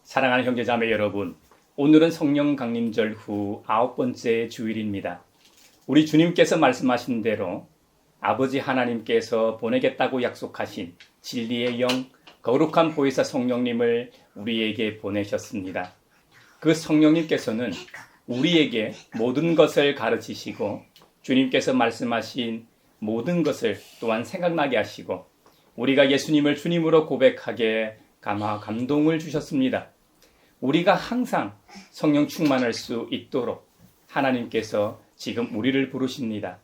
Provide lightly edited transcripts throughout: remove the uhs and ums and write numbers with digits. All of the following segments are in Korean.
사랑하는 형제자매 여러분, 오늘은 성령 강림절 후 9번째 주일입니다. 우리 주님께서 말씀하신 대로 아버지 하나님께서 보내겠다고 약속하신 진리의 영, 거룩한 보혜사 성령님을 우리에게 보내셨습니다. 그 성령님께서는 우리에게 모든 것을 가르치시고 주님께서 말씀하신 모든 것을 또한 생각나게 하시고 우리가 예수님을 주님으로 고백하게 감동을 주셨습니다. 우리가 항상 성령 충만할 수 있도록 하나님께서 지금 우리를 부르십니다.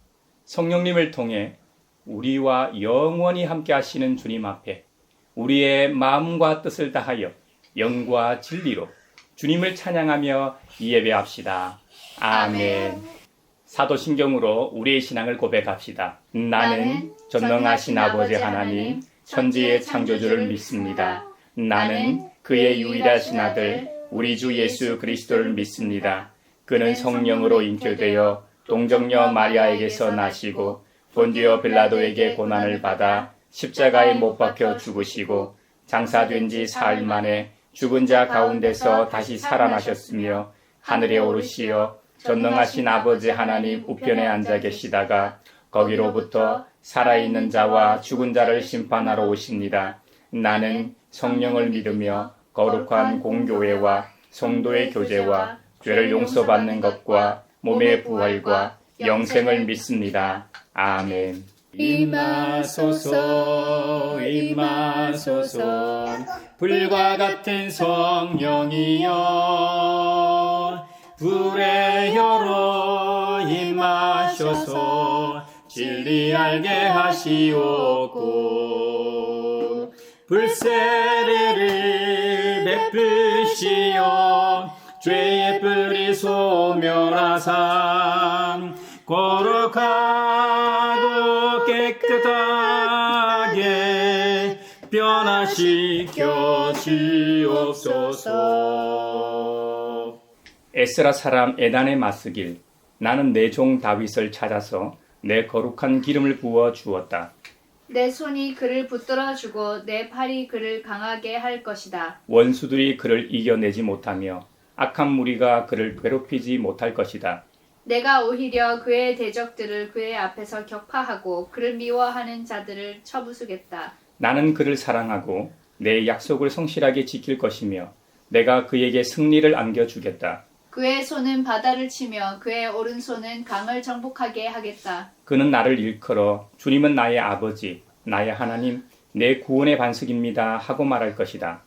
성령님을 통해 우리와 영원히 함께 하시는 주님 앞에 우리의 마음과 뜻을 다하여 영과 진리로 주님을 찬양하며 예배합시다. 아멘. 사도신경으로 우리의 신앙을 고백합시다. 나는 전능하신 아버지 하나님, 천지의 창조주를 믿습니다. 나는 그의 유일하신 아들 우리 주 예수 그리스도를 믿습니다. 그는 성령으로 잉태되어 동정녀 마리아에게서 나시고 본디오 빌라도에게 고난을 받아 십자가에 못 박혀 죽으시고 장사된 지 사흘 만에 죽은 자 가운데서 다시 살아나셨으며 하늘에 오르시어 전능하신 아버지 하나님 우편에 앉아 계시다가 거기로부터 살아있는 자와 죽은 자를 심판하러 오십니다. 나는 성령을 믿으며 거룩한 공교회와 성도의 교제와 죄를 용서받는 것과 몸의 부활과 영생을 믿습니다. 아멘. 임하소서 임하소서 불과 같은 성령이여 불의 혀로 임하셔서 진리 알게 하시옵고 불세례를 베푸시어 죄의 뿌리 소멸하사 거룩하고 깨끗하게 변화시켜 주옵소서. 에스라 사람 에단의 맞쓰길. 나는 내 종 다윗을 찾아서 내 거룩한 기름을 부어 주었다. 내 손이 그를 붙들어주고 내 팔이 그를 강하게 할 것이다. 원수들이 그를 이겨내지 못하며 악한 무리가 그를 괴롭히지 못할 것이다. 내가 오히려 그의 대적들을 그의 앞에서 격파하고 그를 미워하는 자들을 쳐부수겠다. 나는 그를 사랑하고 내 약속을 성실하게 지킬 것이며 내가 그에게 승리를 안겨주겠다. 그의 손은 바다를 치며 그의 오른손은 강을 정복하게 하겠다. 그는 나를 일컬어 주님은 나의 아버지, 나의 하나님, 내 구원의 반석입니다 하고 말할 것이다.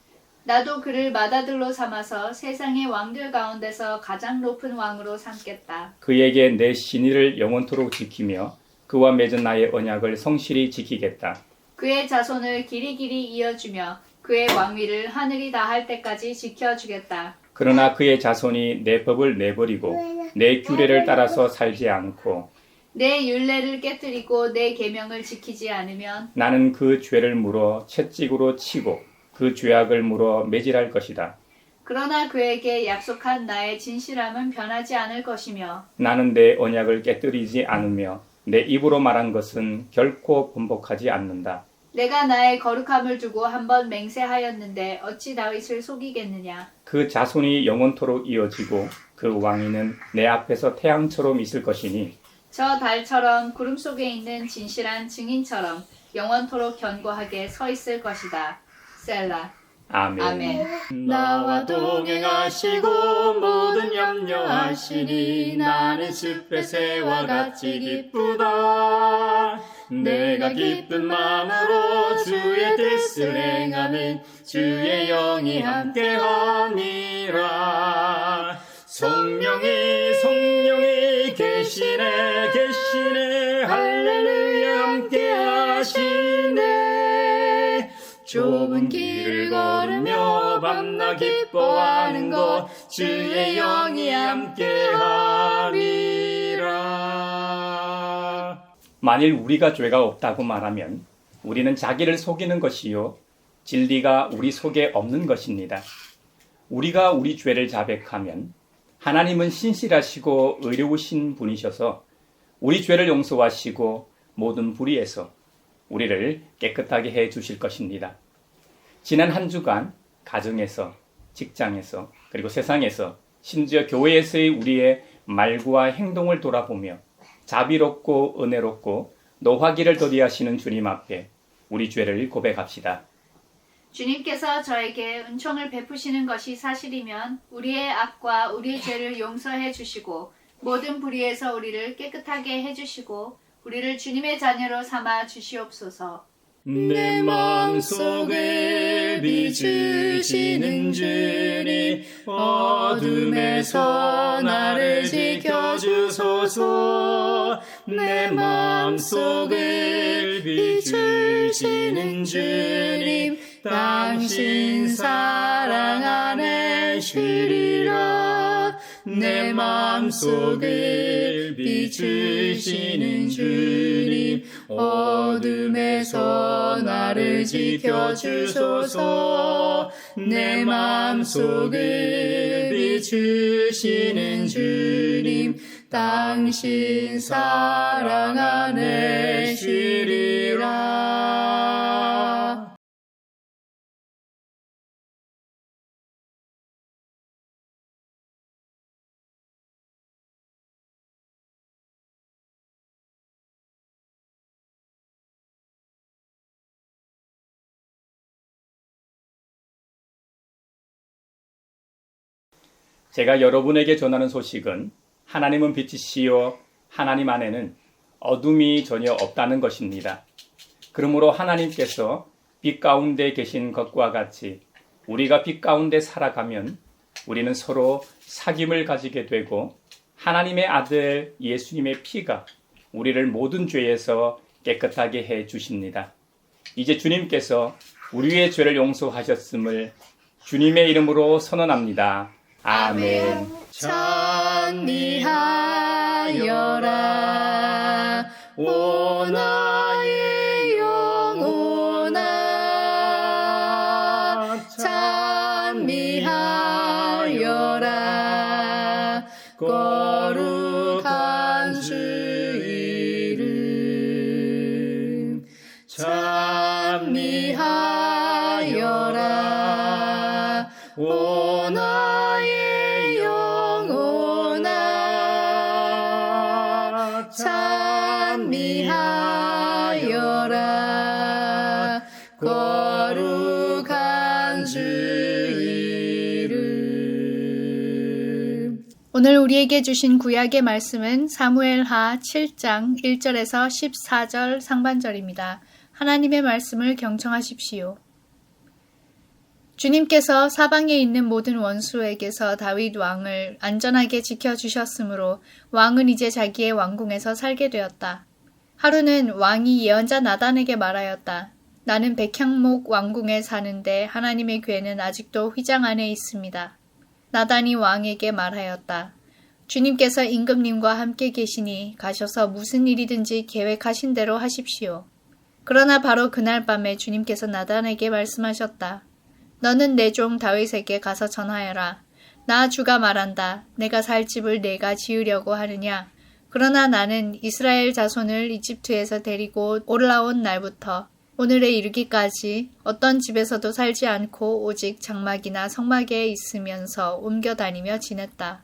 나도 그를 맏아들로 삼아서 세상의 왕들 가운데서 가장 높은 왕으로 삼겠다. 그에게 내 신의를 영원토록 지키며 그와 맺은 나의 언약을 성실히 지키겠다. 그의 자손을 길이길이 이어주며 그의 왕위를 하늘이 다할 때까지 지켜주겠다. 그러나 그의 자손이 내 법을 내버리고 내 규례를 따라서 살지 않고 내 율례를 깨뜨리고 내 계명을 지키지 않으면 나는 그 죄를 물어 채찍으로 치고 그 죄악을 물어 매질할 것이다. 그러나 그에게 약속한 나의 진실함은 변하지 않을 것이며 나는 내 언약을 깨뜨리지 않으며 내 입으로 말한 것은 결코 번복하지 않는다. 내가 나의 거룩함을 두고 한번 맹세하였는데 어찌 다윗을 속이겠느냐. 그 자손이 영원토록 이어지고 그 왕위는 내 앞에서 태양처럼 있을 것이니 저 달처럼 구름 속에 있는 진실한 증인처럼 영원토록 견고하게 서 있을 것이다. 셀라. 아멘. 아멘. 나와 동행하시고 모든 염려하시니 나는 숲의 새와 같이 기쁘다. 내가 기쁜 마음으로 주의 뜻을 행하면 주의 영이 함께하니라. 성령이 계시네 할렐루야 함께하시네. 좁은 길을 걸으며 밤낮 기뻐하는 것 주의 영이 함께하리라. 만일 우리가 죄가 없다고 말하면 우리는 자기를 속이는 것이요 진리가 우리 속에 없는 것입니다. 우리가 우리 죄를 자백하면 하나님은 신실하시고 의로우신 분이셔서 우리 죄를 용서하시고 모든 불의에서 우리를 깨끗하게 해 주실 것입니다. 지난 한 주간 가정에서 직장에서, 그리고 세상에서, 심지어 교회에서의 우리의 말과 행동을 돌아보며 자비롭고 은혜롭고 노하기를 더디하시는 주님 앞에 우리 죄를 고백합시다. 주님께서 저에게 은총을 베푸시는 것이 사실이면 우리의 악과 우리의 죄를 용서해 주시고 모든 불의에서 우리를 깨끗하게 해주시고 우리를 주님의 자녀로 삼아 주시옵소서. 내 마음속에 비추시는 주님 어둠에서 나를 지켜주소서. 내 마음속에 비추시는 주님 당신 사랑 안에 쉬리라. 내 마음속에 비추시는 주님 어둠에서 나를 지켜주소서. 내 마음속에 비추시는 주님 당신 사랑 안에 쉬리라. 제가 여러분에게 전하는 소식은 하나님은 빛이시요 하나님 안에는 어둠이 전혀 없다는 것입니다. 그러므로 하나님께서 빛 가운데 계신 것과 같이 우리가 빛 가운데 살아가면 우리는 서로 사귐을 가지게 되고 하나님의 아들 예수님의 피가 우리를 모든 죄에서 깨끗하게 해 주십니다. 이제 주님께서 우리의 죄를 용서하셨음을 주님의 이름으로 선언합니다. 아멘. 찬미하여라 오 나의 영혼아. 찬미하여라 거룩한 주 이름. 찬미하여라 오 나의 영혼아. 찬미하여라 거룩한 주 이름. 오늘 우리에게 주신 구약의 말씀은 사무엘하 7장 1절에서 14절 상반절입니다. 하나님의 말씀을 경청하십시오. 주님께서 사방에 있는 모든 원수에게서 다윗 왕을 안전하게 지켜주셨으므로 왕은 이제 자기의 왕궁에서 살게 되었다. 하루는 왕이 예언자 나단에게 말하였다. 나는 백향목 왕궁에 사는데 하나님의 궤는 아직도 휘장 안에 있습니다. 나단이 왕에게 말하였다. 주님께서 임금님과 함께 계시니 가셔서 무슨 일이든지 계획하신 대로 하십시오. 그러나 바로 그날 밤에 주님께서 나단에게 말씀하셨다. 너는 내 종 다윗에게 가서 전하여라. 나 주가 말한다. 내가 살 집을 내가 지으려고 하느냐. 그러나 나는 이스라엘 자손을 이집트에서 데리고 올라온 날부터 오늘에 이르기까지 어떤 집에서도 살지 않고 오직 장막이나 성막에 있으면서 옮겨 다니며 지냈다.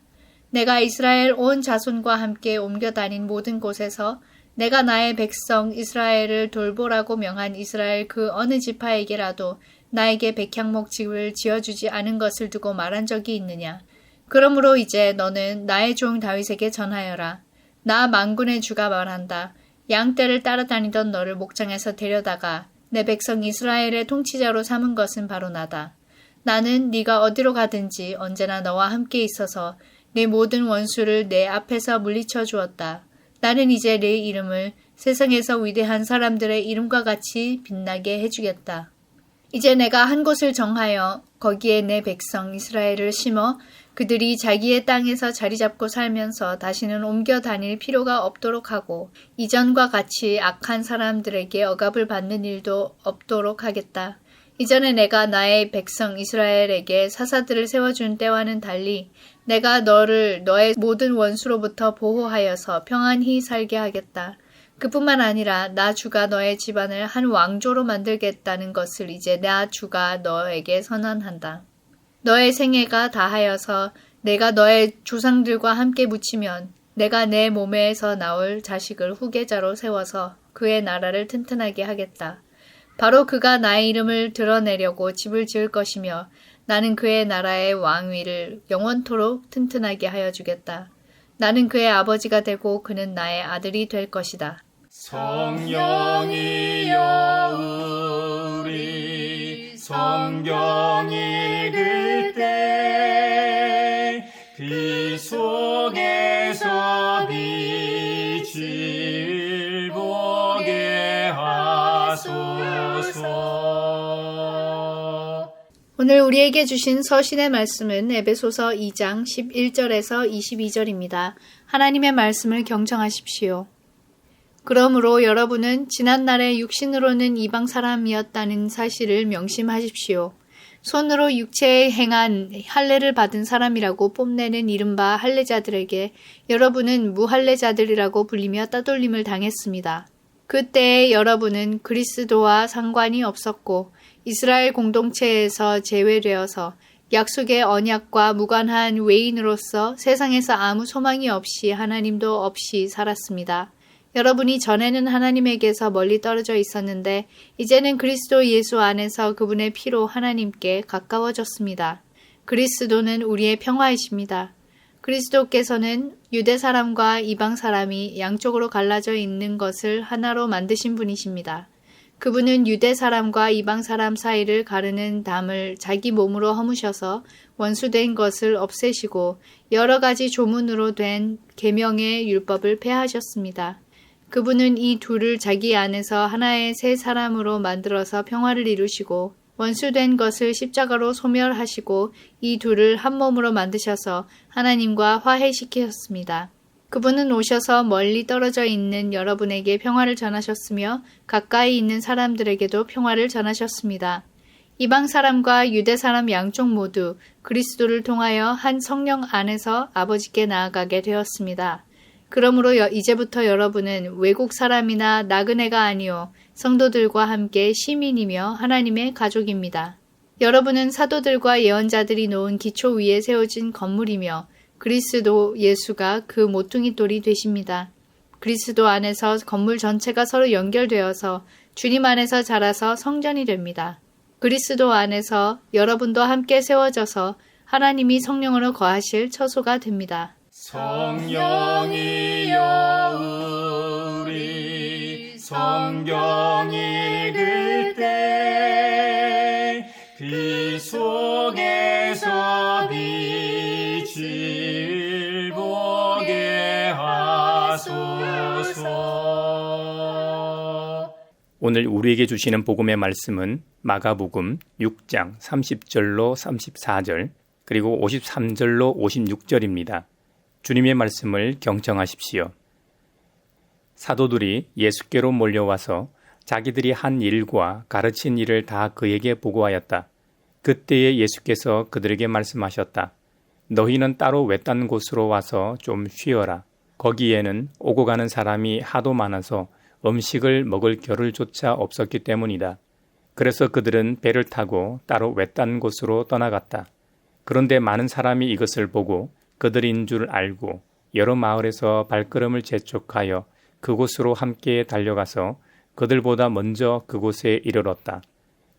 내가 이스라엘 온 자손과 함께 옮겨 다닌 모든 곳에서 내가 나의 백성 이스라엘을 돌보라고 명한 이스라엘 그 어느 지파에게라도 나에게 백향목 집을 지어주지 않은 것을 두고 말한 적이 있느냐. 그러므로 이제 너는 나의 종 다윗에게 전하여라. 나 만군의 주가 말한다. 양떼를 따라다니던 너를 목장에서 데려다가 내 백성 이스라엘의 통치자로 삼은 것은 바로 나다. 나는 네가 어디로 가든지 언제나 너와 함께 있어서 내 모든 원수를 내 앞에서 물리쳐 주었다. 나는 이제 내 이름을 세상에서 위대한 사람들의 이름과 같이 빛나게 해주겠다. 이제 내가 한 곳을 정하여 거기에 내 백성 이스라엘을 심어 그들이 자기의 땅에서 자리 잡고 살면서 다시는 옮겨 다닐 필요가 없도록 하고 이전과 같이 악한 사람들에게 억압을 받는 일도 없도록 하겠다. 이전에 내가 나의 백성 이스라엘에게 사사들을 세워준 때와는 달리 내가 너를 너의 모든 원수로부터 보호하여서 평안히 살게 하겠다. 그뿐만 아니라 나 주가 너의 집안을 한 왕조로 만들겠다는 것을 이제 나 주가 너에게 선언한다. 너의 생애가 다하여서 내가 너의 조상들과 함께 묻히면 내가 내 몸에서 나올 자식을 후계자로 세워서 그의 나라를 튼튼하게 하겠다. 바로 그가 나의 이름을 드러내려고 집을 지을 것이며 나는 그의 나라의 왕위를 영원토록 튼튼하게 하여 주겠다. 나는 그의 아버지가 되고 그는 나의 아들이 될 것이다. 성령이여 우리 성경 읽을 때 그 속에서 빛을 보게 하소서. 오늘 우리에게 주신 서신의 말씀은 에베소서 2장 11절에서 22절입니다. 하나님의 말씀을 경청하십시오. 그러므로 여러분은 지난날에 육신으로는 이방 사람이었다는 사실을 명심하십시오. 손으로 육체에 행한 할례를 받은 사람이라고 뽐내는 이른바 할례자들에게 여러분은 무할례자들이라고 불리며 따돌림을 당했습니다. 그때에 여러분은 그리스도와 상관이 없었고 이스라엘 공동체에서 제외되어서 약속의 언약과 무관한 외인으로서 세상에서 아무 소망이 없이 하나님도 없이 살았습니다. 여러분이 전에는 하나님에게서 멀리 떨어져 있었는데 이제는 그리스도 예수 안에서 그분의 피로 하나님께 가까워졌습니다. 그리스도는 우리의 평화이십니다. 그리스도께서는 유대 사람과 이방 사람이 양쪽으로 갈라져 있는 것을 하나로 만드신 분이십니다. 그분은 유대 사람과 이방 사람 사이를 가르는 담을 자기 몸으로 허무셔서 원수된 것을 없애시고 여러 가지 조문으로 된 계명의 율법을 폐하셨습니다. 그분은 이 둘을 자기 안에서 하나의 새 사람으로 만들어서 평화를 이루시고 원수된 것을 십자가로 소멸하시고 이 둘을 한 몸으로 만드셔서 하나님과 화해시키셨습니다. 그분은 오셔서 멀리 떨어져 있는 여러분에게 평화를 전하셨으며 가까이 있는 사람들에게도 평화를 전하셨습니다. 이방 사람과 유대 사람 양쪽 모두 그리스도를 통하여 한 성령 안에서 아버지께 나아가게 되었습니다. 그러므로 이제부터 여러분은 외국 사람이나 나그네가 아니요 성도들과 함께 시민이며 하나님의 가족입니다. 여러분은 사도들과 예언자들이 놓은 기초 위에 세워진 건물이며 그리스도 예수가 그 모퉁이 돌이 되십니다. 그리스도 안에서 건물 전체가 서로 연결되어서 주님 안에서 자라서 성전이 됩니다. 그리스도 안에서 여러분도 함께 세워져서 하나님이 성령으로 거하실 처소가 됩니다. 성령이여 우리 성경 읽을 때 그 속에서 빛을 보게 하소서. 오늘 우리에게 주시는 복음의 말씀은 마가복음 6장 30절로 34절 그리고 53절로 56절입니다. 주님의 말씀을 경청하십시오. 사도들이 예수께로 몰려와서 자기들이 한 일과 가르친 일을 다 그에게 보고하였다. 그때에 예수께서 그들에게 말씀하셨다. 너희는 따로 외딴 곳으로 와서 좀 쉬어라. 거기에는 오고 가는 사람이 하도 많아서 음식을 먹을 겨를조차 없었기 때문이다. 그래서 그들은 배를 타고 따로 외딴 곳으로 떠나갔다. 그런데 많은 사람이 이것을 보고 그들인 줄 알고 여러 마을에서 발걸음을 재촉하여 그곳으로 함께 달려가서 그들보다 먼저 그곳에 이르렀다.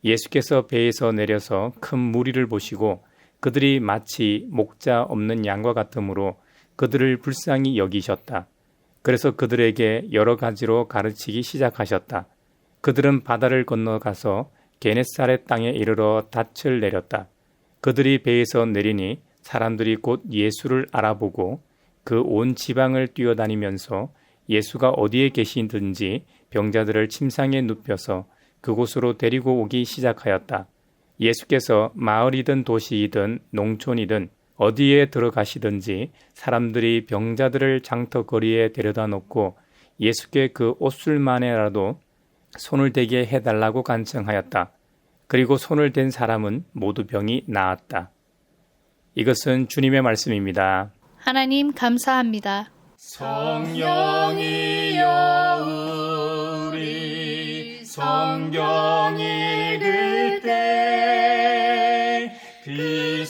예수께서 배에서 내려서 큰 무리를 보시고 그들이 마치 목자 없는 양과 같으므로 그들을 불쌍히 여기셨다. 그래서 그들에게 여러 가지로 가르치기 시작하셨다. 그들은 바다를 건너가서 게네사렛 땅에 이르러 닻을 내렸다. 그들이 배에서 내리니 사람들이 곧 예수를 알아보고 그 온 지방을 뛰어다니면서 예수가 어디에 계시든지 병자들을 침상에 눕혀서 그곳으로 데리고 오기 시작하였다. 예수께서 마을이든 도시이든 농촌이든 어디에 들어가시든지 사람들이 병자들을 장터거리에 데려다 놓고 예수께 그 옷술만에라도 손을 대게 해달라고 간청하였다. 그리고 손을 댄 사람은 모두 병이 나았다. 이것은 주님의 말씀입니다. 하나님 감사합니다. 성령이여 우리 성경 읽을 때 그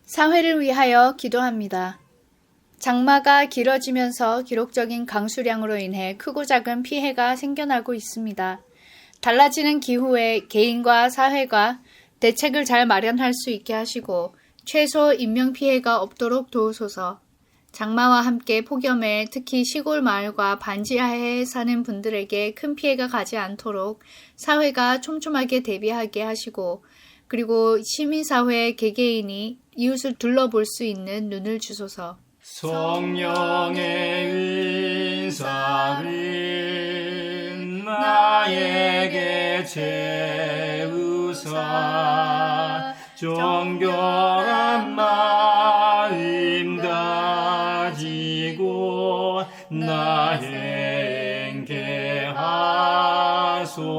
사회를 위하여 기도합니다. 장마가 길어지면서 기록적인 강수량으로 인해 크고 작은 피해가 생겨나고 있습니다. 달라지는 기후에 개인과 사회가 대책을 잘 마련할 수 있게 하시고 최소 인명피해가 없도록 도우소서. 장마와 함께 폭염에 특히 시골 마을과 반지하에 사는 분들에게 큰 피해가 가지 않도록 사회가 촘촘하게 대비하게 하시고 그리고 시민사회 개개인이 이웃을 둘러볼 수 있는 눈을 주소서. 성령의 은사를 나에게 채우사 정결한 마음 가지고 나 행케 하소서.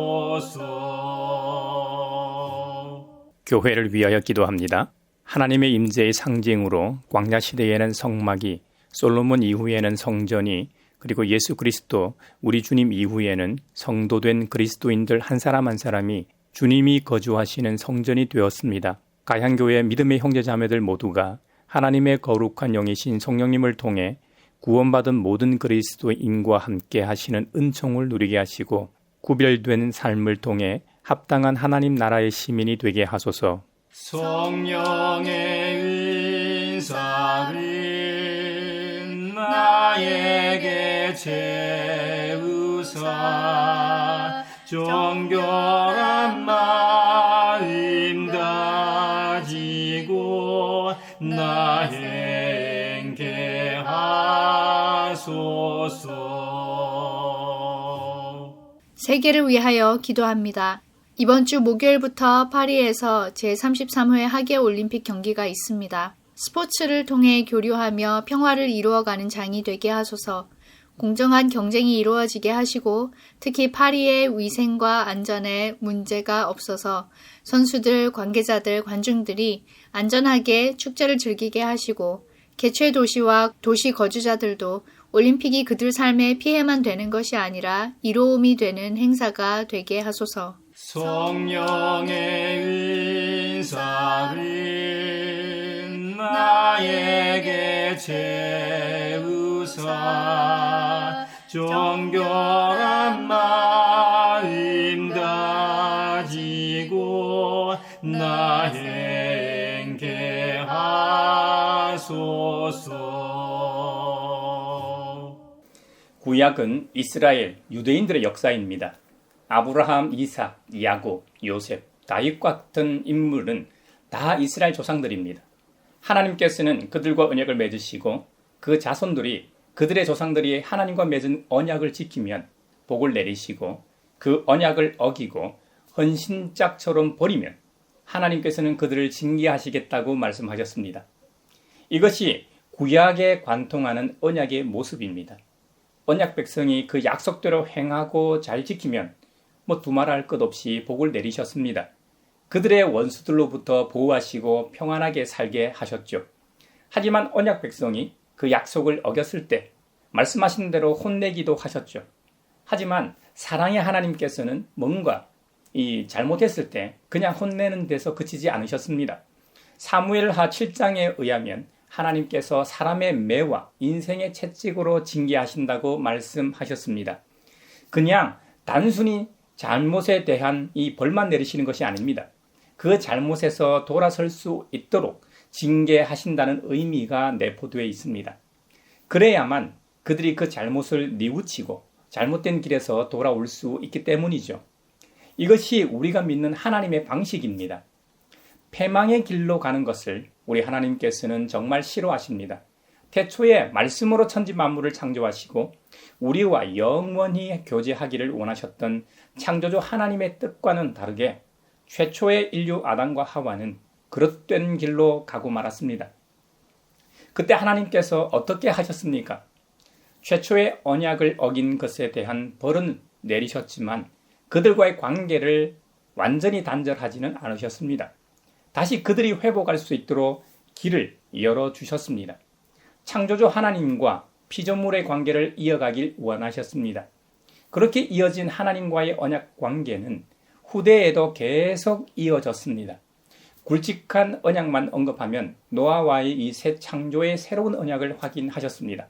교회를 위하여 기도합니다. 하나님의 임재의 상징으로 광야 시대에는 성막이, 솔로몬 이후에는 성전이, 그리고 예수 그리스도 우리 주님 이후에는 성도된 그리스도인들 한 사람 한 사람이 주님이 거주하시는 성전이 되었습니다. 가향교회 믿음의 형제자매들 모두가 하나님의 거룩한 영이신 성령님을 통해 구원받은 모든 그리스도인과 함께 하시는 은총을 누리게 하시고 구별된 삶을 통해 합당한 하나님 나라의 시민이 되게 하소서. 성령의 은사를 나에게 채우사 정결한 마음 가지고 나 행케 하소서. 세계를 위하여 기도합니다. 이번 주 목요일부터 파리에서 제33회 하계올림픽 경기가 있습니다. 스포츠를 통해 교류하며 평화를 이루어가는 장이 되게 하소서. 공정한 경쟁이 이루어지게 하시고 특히 파리의 위생과 안전에 문제가 없어서 선수들, 관계자들, 관중들이 안전하게 축제를 즐기게 하시고 개최 도시와 도시 거주자들도 올림픽이 그들 삶에 피해만 되는 것이 아니라 이로움이 되는 행사가 되게 하소서. 성령의 은사를 나에게 채우사 정결한 마음 가지고 나 행케 하소서. 구약은 이스라엘 유대인들의 역사입니다. 아브라함, 이삭, 야곱, 요셉, 다윗과 같은 인물은 다 이스라엘 조상들입니다. 하나님께서는 그들과 언약을 맺으시고 그 자손들이 그들의 조상들이 하나님과 맺은 언약을 지키면 복을 내리시고 그 언약을 어기고 헌신짝처럼 버리면 하나님께서는 그들을 징계하시겠다고 말씀하셨습니다. 이것이 구약에 관통하는 언약의 모습입니다. 언약 백성이 그 약속대로 행하고 잘 지키면 두말할 것 없이 복을 내리셨습니다. 그들의 원수들로부터 보호하시고 평안하게 살게 하셨죠. 하지만 언약 백성이 그 약속을 어겼을 때 말씀하신 대로 혼내기도 하셨죠. 하지만 사랑의 하나님께서는 뭔가 잘못했을 때 그냥 혼내는 데서 그치지 않으셨습니다. 사무엘하 7장에 의하면 하나님께서 사람의 매와 인생의 채찍으로 징계하신다고 말씀하셨습니다. 그냥 단순히 잘못에 대한 이 벌만 내리시는 것이 아닙니다. 그 잘못에서 돌아설 수 있도록 징계하신다는 의미가 내포되어 있습니다. 그래야만 그들이 그 잘못을 뉘우치고 잘못된 길에서 돌아올 수 있기 때문이죠. 이것이 우리가 믿는 하나님의 방식입니다. 패망의 길로 가는 것을 우리 하나님께서는 정말 싫어하십니다. 태초에 말씀으로 천지 만물을 창조하시고 우리와 영원히 교제하기를 원하셨던 창조주 하나님의 뜻과는 다르게 최초의 인류 아담과 하와는 그릇된 길로 가고 말았습니다. 그때 하나님께서 어떻게 하셨습니까? 최초의 언약을 어긴 것에 대한 벌은 내리셨지만 그들과의 관계를 완전히 단절하지는 않으셨습니다. 다시 그들이 회복할 수 있도록 길을 열어주셨습니다. 창조주 하나님과 피조물의 관계를 이어가길 원하셨습니다. 그렇게 이어진 하나님과의 언약 관계는 후대에도 계속 이어졌습니다. 굵직한 언약만 언급하면 노아와의 이 새 창조의 새로운 언약을 확인하셨습니다.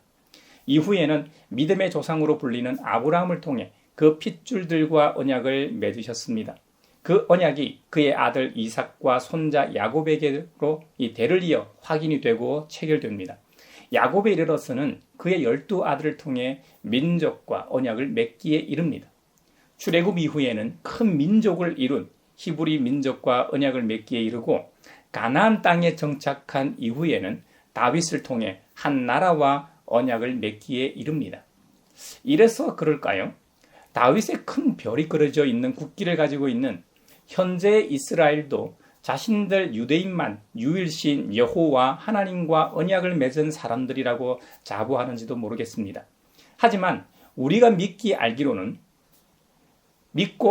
이후에는 믿음의 조상으로 불리는 아브라함을 통해 그 핏줄들과 언약을 맺으셨습니다. 그 언약이 그의 아들 이삭과 손자 야곱에게로 이 대를 이어 확인이 되고 체결됩니다. 야곱에 이르러서는 그의 12아들을 통해 민족과 언약을 맺기에 이릅니다. 출애굽 이후에는 큰 민족을 이룬 히브리 민족과 언약을 맺기에 이르고 가나안 땅에 정착한 이후에는 다윗을 통해 한 나라와 언약을 맺기에 이릅니다. 이래서 그럴까요? 다윗의 큰 별이 그려져 있는 국기를 가지고 있는 현재의 이스라엘도 자신들 유대인만 유일신 여호와 하나님과 언약을 맺은 사람들이라고 자부하는지도 모르겠습니다. 하지만 우리가 믿고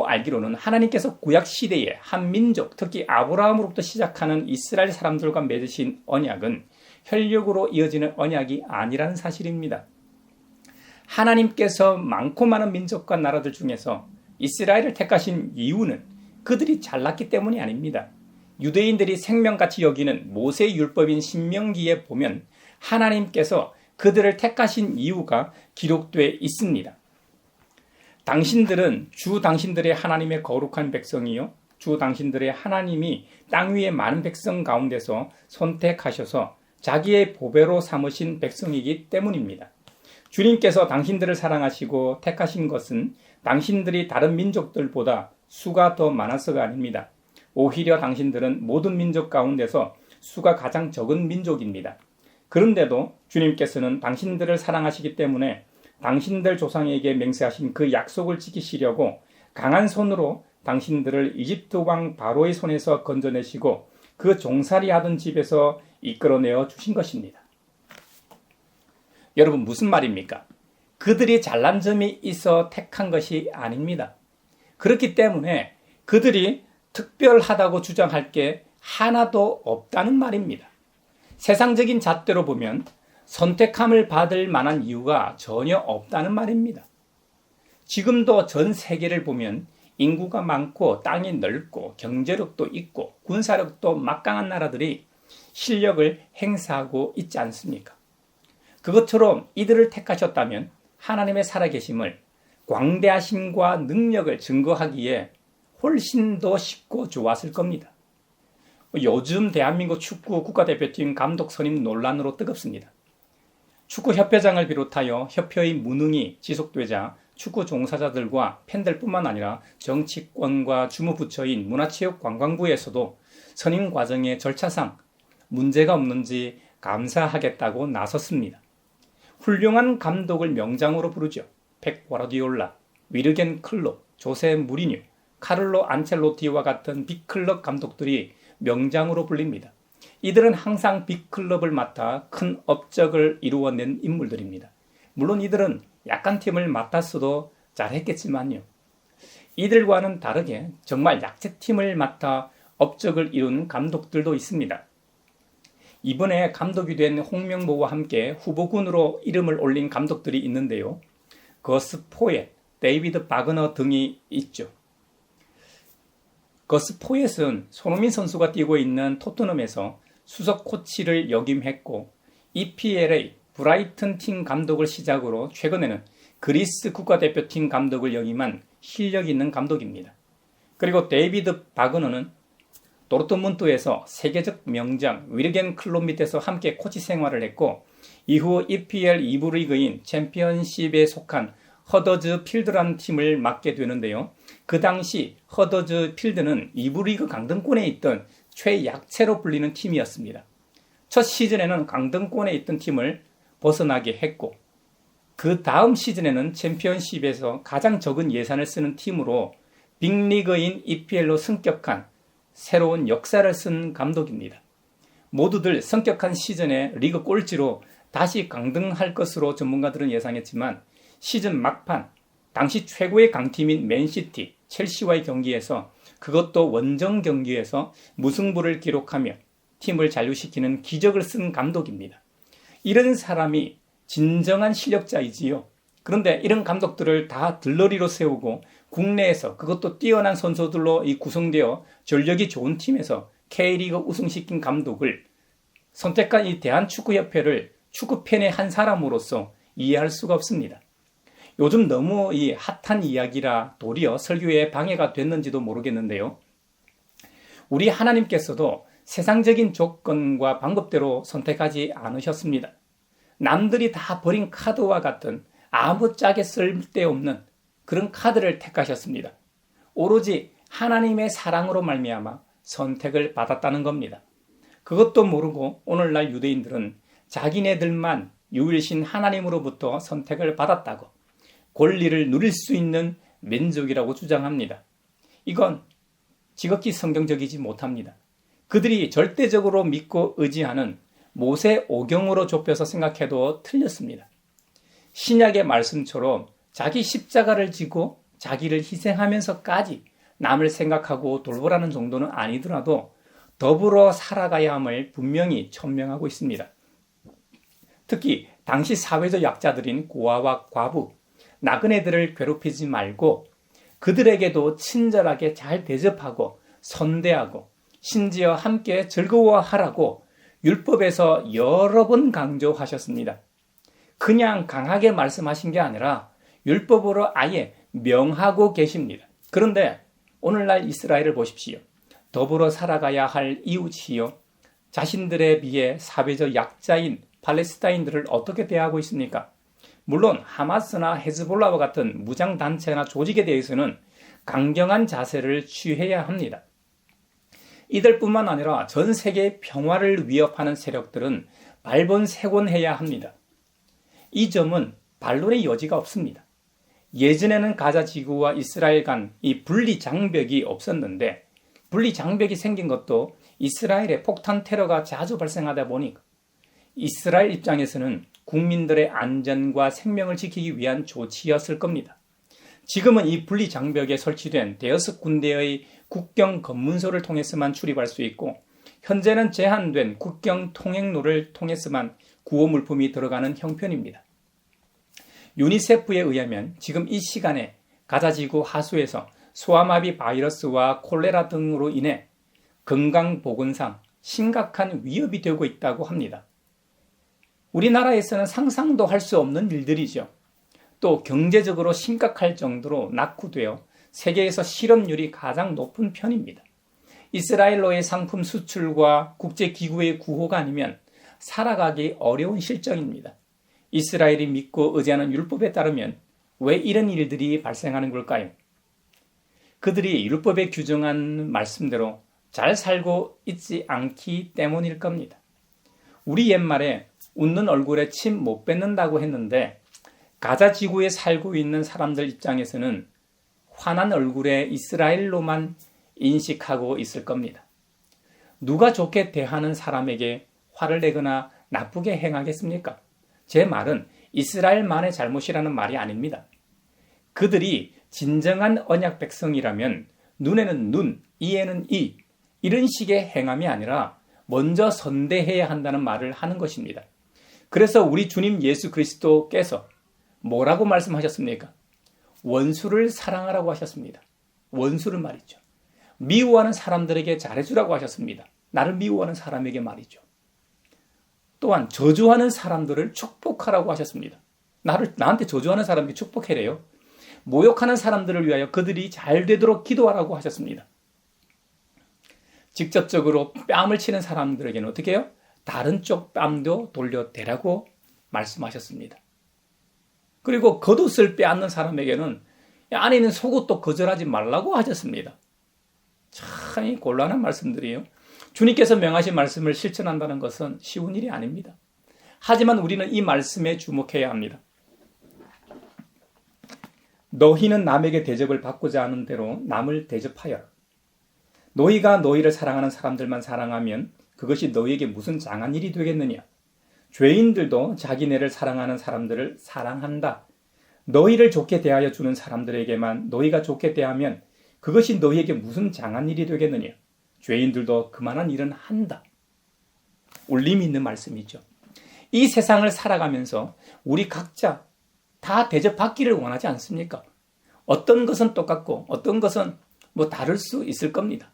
알기로는 하나님께서 구약 시대에 한 민족, 특히 아브라함으로부터 시작하는 이스라엘 사람들과 맺으신 언약은 혈육으로 이어지는 언약이 아니라는 사실입니다. 하나님께서 많고 많은 민족과 나라들 중에서 이스라엘을 택하신 이유는 그들이 잘났기 때문이 아닙니다. 유대인들이 생명같이 여기는 모세의 율법인 신명기에 보면 하나님께서 그들을 택하신 이유가 기록되어 있습니다. 당신들은 주 당신들의 하나님의 거룩한 백성이요 주 당신들의 하나님이 땅 위의 많은 백성 가운데서 선택하셔서 자기의 보배로 삼으신 백성이기 때문입니다. 주님께서 당신들을 사랑하시고 택하신 것은 당신들이 다른 민족들보다 수가 더 많아서가 아닙니다. 오히려 당신들은 모든 민족 가운데서 수가 가장 적은 민족입니다. 그런데도 주님께서는 당신들을 사랑하시기 때문에 당신들 조상에게 맹세하신 그 약속을 지키시려고 강한 손으로 당신들을 이집트 왕 바로의 손에서 건져내시고 그 종살이 하던 집에서 이끌어내어 주신 것입니다. 여러분 무슨 말입니까? 그들이 잘난 점이 있어 택한 것이 아닙니다. 그렇기 때문에 그들이 특별하다고 주장할 게 하나도 없다는 말입니다. 세상적인 잣대로 보면 선택함을 받을 만한 이유가 전혀 없다는 말입니다. 지금도 전 세계를 보면 인구가 많고 땅이 넓고 경제력도 있고 군사력도 막강한 나라들이 실력을 행사하고 있지 않습니까? 그것처럼 이들을 택하셨다면 하나님의 살아계심을 광대하심과 능력을 증거하기에 훨씬 더 쉽고 좋았을 겁니다. 요즘 대한민국 축구 국가대표팀 감독 선임 논란으로 뜨겁습니다. 축구협회장을 비롯하여 협회의 무능이 지속되자 축구 종사자들과 팬들뿐만 아니라 정치권과 주무부처인 문화체육관광부에서도 선임 과정의 절차상 문제가 없는지 감사하겠다고 나섰습니다. 훌륭한 감독을 명장으로 부르죠. 펩 과르디올라, 위르겐 클롭, 조세 무리뉴, 카를로 안첼로티와 같은 빅클럽 감독들이 명장으로 불립니다. 이들은 항상 빅클럽을 맡아 큰 업적을 이루어낸 인물들입니다. 물론 이들은 약한 팀을 맡았어도 잘했겠지만요. 이들과는 다르게 정말 약체팀을 맡아 업적을 이룬 감독들도 있습니다. 이번에 감독이 된 홍명보와 함께 후보군으로 이름을 올린 감독들이 있는데요. 거스 포엣, 데이비드 바그너 등이 있죠. 거스 포엣은 손흥민 선수가 뛰고 있는 토트넘에서 수석 코치를 역임했고 EPLA 브라이튼 팀 감독을 시작으로 최근에는 그리스 국가대표팀 감독을 역임한 실력 있는 감독입니다. 그리고 데이비드 바그너는 도르트문트에서 세계적 명장 위르겐 클롭 밑에서 함께 코치 생활을 했고 이후 EPL 2부 리그인 챔피언십에 속한 허더즈 필드라는 팀을 맡게 되는데요. 그 당시 허더즈 필드는 2부 리그 강등권에 있던 최약체로 불리는 팀이었습니다. 첫 시즌에는 강등권에 있던 팀을 벗어나게 했고 그 다음 시즌에는 챔피언십에서 가장 적은 예산을 쓰는 팀으로 빅리그인 EPL로 승격한 새로운 역사를 쓴 감독입니다. 모두들 성격한 시즌에 리그 꼴찌로 다시 강등할 것으로 전문가들은 예상했지만 시즌 막판 당시 최고의 강팀인 맨시티, 첼시와의 경기에서 그것도 원정 경기에서 무승부를 기록하며 팀을 잔류시키는 기적을 쓴 감독입니다. 이런 사람이 진정한 실력자이지요. 그런데 이런 감독들을 다 들러리로 세우고 국내에서 그것도 뛰어난 선수들로 구성되어 전력이 좋은 팀에서 K리그 우승시킨 감독을 선택한 이 대한축구협회를 축구팬의 한 사람으로서 이해할 수가 없습니다. 요즘 너무 이 핫한 이야기라 도리어 설교에 방해가 됐는지도 모르겠는데요. 우리 하나님께서도 세상적인 조건과 방법대로 선택하지 않으셨습니다. 남들이 다 버린 카드와 같은 아무짝에 쓸데없는 그런 카드를 택하셨습니다. 오로지 하나님의 사랑으로 말미암아 선택을 받았다는 겁니다. 그것도 모르고 오늘날 유대인들은 자기네들만 유일신 하나님으로부터 선택을 받았다고 권리를 누릴 수 있는 민족이라고 주장합니다. 이건 지극히 성경적이지 못합니다. 그들이 절대적으로 믿고 의지하는 모세 오경으로 좁혀서 생각해도 틀렸습니다. 신약의 말씀처럼 자기 십자가를 지고 자기를 희생하면서까지 남을 생각하고 돌보라는 정도는 아니더라도 더불어 살아가야 함을 분명히 천명하고 있습니다. 특히 당시 사회적 약자들인 고아와 과부, 나그네들을 괴롭히지 말고 그들에게도 친절하게 잘 대접하고 선대하고 심지어 함께 즐거워하라고 율법에서 여러 번 강조하셨습니다. 그냥 강하게 말씀하신 게 아니라 율법으로 아예 명하고 계십니다. 그런데 오늘날 이스라엘을 보십시오. 더불어 살아가야 할 이웃이요. 자신들에 비해 사회적 약자인 팔레스타인들을 어떻게 대하고 있습니까? 물론 하마스나 헤즈볼라와 같은 무장단체나 조직에 대해서는 강경한 자세를 취해야 합니다. 이들뿐만 아니라 전 세계의 평화를 위협하는 세력들은 발본색원해야 합니다. 이 점은 반론의 여지가 없습니다. 예전에는 가자 지구와 이스라엘 간 이 분리 장벽이 없었는데 분리 장벽이 생긴 것도 이스라엘의 폭탄 테러가 자주 발생하다 보니 이스라엘 입장에서는 국민들의 안전과 생명을 지키기 위한 조치였을 겁니다. 지금은 이 분리 장벽에 설치된 대여섯 군데의 국경 검문소를 통해서만 출입할 수 있고 현재는 제한된 국경 통행로를 통해서만 구호 물품이 들어가는 형편입니다. 유니세프에 의하면 지금 이 시간에 가자지구 하수에서 소아마비 바이러스와 콜레라 등으로 인해 건강보건상 심각한 위협이 되고 있다고 합니다. 우리나라에서는 상상도 할 수 없는 일들이죠. 또 경제적으로 심각할 정도로 낙후되어 세계에서 실업률이 가장 높은 편입니다. 이스라엘로의 상품 수출과 국제기구의 구호가 아니면 살아가기 어려운 실정입니다. 이스라엘이 믿고 의지하는 율법에 따르면 왜 이런 일들이 발생하는 걸까요? 그들이 율법에 규정한 말씀대로 잘 살고 있지 않기 때문일 겁니다. 우리 옛말에 웃는 얼굴에 침 못 뱉는다고 했는데 가자 지구에 살고 있는 사람들 입장에서는 환한 얼굴에 이스라엘로만 인식하고 있을 겁니다. 누가 좋게 대하는 사람에게 화를 내거나 나쁘게 행하겠습니까? 제 말은 이스라엘만의 잘못이라는 말이 아닙니다. 그들이 진정한 언약 백성이라면 눈에는 눈, 이에는 이 이런 식의 행함이 아니라 먼저 선대해야 한다는 말을 하는 것입니다. 그래서 우리 주님 예수 그리스도께서 뭐라고 말씀하셨습니까? 원수를 사랑하라고 하셨습니다. 원수를 말이죠. 미워하는 사람들에게 잘해주라고 하셨습니다. 나를 미워하는 사람에게 말이죠. 또한 저주하는 사람들을 축복하라고 하셨습니다. 나한테 저주하는 사람에게 축복해래요. 모욕하는 사람들을 위하여 그들이 잘 되도록 기도하라고 하셨습니다. 직접적으로 뺨을 치는 사람들에게는 어떻게 해요? 다른 쪽 뺨도 돌려대라고 말씀하셨습니다. 그리고 겉옷을 빼앗는 사람에게는 안에 있는 속옷도 거절하지 말라고 하셨습니다. 참 곤란한 말씀들이에요. 주님께서 명하신 말씀을 실천한다는 것은 쉬운 일이 아닙니다. 하지만 우리는 이 말씀에 주목해야 합니다. 너희는 남에게 대접을 받고자 하는 대로 남을 대접하여라. 너희가 너희를 사랑하는 사람들만 사랑하면 그것이 너희에게 무슨 장한 일이 되겠느냐. 죄인들도 자기네를 사랑하는 사람들을 사랑한다. 너희를 좋게 대하여 주는 사람들에게만 너희가 좋게 대하면 그것이 너희에게 무슨 장한 일이 되겠느냐. 죄인들도 그만한 일은 한다. 울림이 있는 말씀이죠. 이 세상을 살아가면서 우리 각자 다 대접받기를 원하지 않습니까? 어떤 것은 똑같고 어떤 것은 다를 수 있을 겁니다.